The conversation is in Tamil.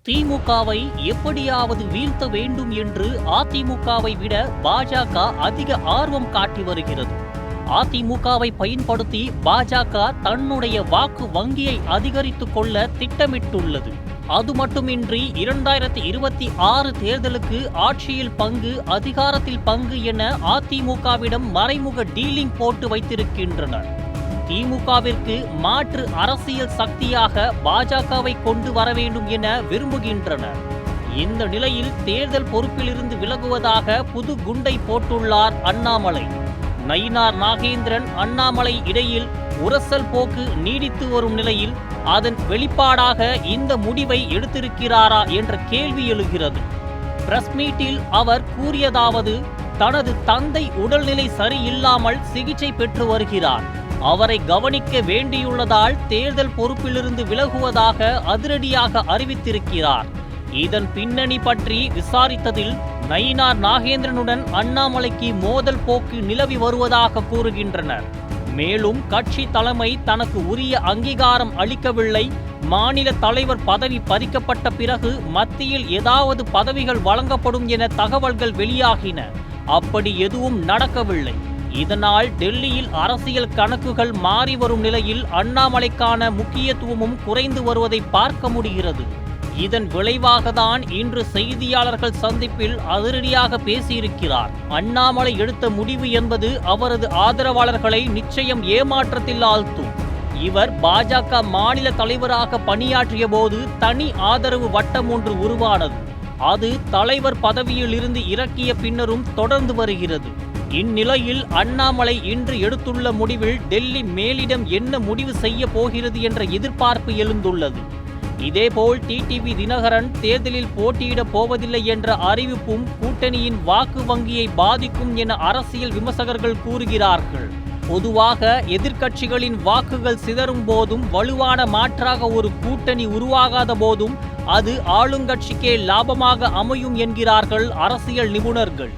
திமுகவை எப்படியாவது வீழ்த்த வேண்டும் என்று அதிமுகவை விட பாஜக அதிக ஆர்வம் காட்டி வருகிறது. அதிமுகவை பயன்படுத்தி பாஜக தன்னுடைய வாக்கு வங்கியை அதிகரித்துக் கொள்ள திட்டமிட்டுள்ளது. அது மட்டுமின்றி 2026 தேர்தலுக்கு ஆட்சியில் பங்கு, அதிகாரத்தில் பங்கு என அதிமுகவிடம் மறைமுக டீலிங் போட்டு வைத்திருக்கின்றனர். திமுகவிற்கு மாற்று அரசியல் சக்தியாக பாஜகவை கொண்டு வர வேண்டும் என விரும்புகின்றனர். இந்த நிலையில் தேர்தல் பொறுப்பிலிருந்து விலகுவதாக புது குண்டை போட்டுள்ளார் அண்ணாமலை. நயினார் நாகேந்திரன், அண்ணாமலை இடையில் உரசல் போக்கு நீடித்து வரும் நிலையில் அதன் வெளிப்பாடாக இந்த முடிவை எடுத்திருக்கிறாரா என்ற கேள்வி எழுகிறது. பிரஸ் மீட்டில் அவர் கூறியதாவது: தனது தந்தை உடல்நிலை சரியில்லாமல் சிகிச்சை பெற்று வருகிறார். அவரை கவனிக்க வேண்டியுள்ளதால் தேர்தல் பொறுப்பிலிருந்து விலகுவதாக அதிரடியாக அறிவித்திருக்கிறார். இதன் பின்னணி பற்றி விசாரித்ததில் நயினார் நாகேந்திரனுடன் அண்ணாமலைக்கு மோதல் போக்கு நிலவி வருவதாக கூறுகின்றனர். மேலும் கட்சி தலைமை தனக்கு உரிய அங்கீகாரம் அளிக்கவில்லை, மாநில தலைவர் பதவி பறிக்கப்பட்ட பிறகு மத்தியில் ஏதாவது பதவிகள் வழங்கப்படும் என தகவல்கள் வெளியாகின. அப்படி எதுவும் நடக்கவில்லை. இதனால் டெல்லியில் அரசியல் கணக்குகள் மாறி வரும் நிலையில் அண்ணாமலைக்கான முக்கியத்துவமும் குறைந்து வருவதை பார்க்க முடிகிறது. இதன் விளைவாகத்தான் இன்று செய்தியாளர்கள் சந்திப்பில் அதிரடியாக பேசியிருக்கிறார். அண்ணாமலை எடுத்த முடிவு என்பது அவரது ஆதரவாளர்களை நிச்சயம் ஏமாற்றத்தில் ஆழ்த்தும். இவர் பாஜக மாநில தலைவராக பணியாற்றிய போது தனி ஆதரவு வட்டம் ஒன்று உருவானது. அது தலைவர் பதவியில் இருந்து இறக்கிய பின்னரும் தொடர்ந்து வருகிறது. இந்நிலையில் அண்ணாமலை இன்று எடுத்துள்ள முடிவில் டெல்லி மேலிடம் என்ன முடிவு செய்ய போகிறது என்ற எதிர்பார்ப்பு எழுந்துள்ளது. இதேபோல் டிடிவி தினகரன் தேர்தலில் போட்டியிடப் போவதில்லை என்ற அறிவிப்பும் கூட்டணியின் வாக்கு வங்கியை பாதிக்கும் என அரசியல் விமர்சகர்கள் கூறுகிறார்கள். பொதுவாக எதிர்க்கட்சிகளின் வாக்குகள் சிதறும் போதும், வலுவான மாற்றாக ஒரு கூட்டணி உருவாகாத போதும் அது ஆளுங்கட்சிக்கே லாபமாக அமையும் என்கிறார்கள் அரசியல் நிபுணர்கள்.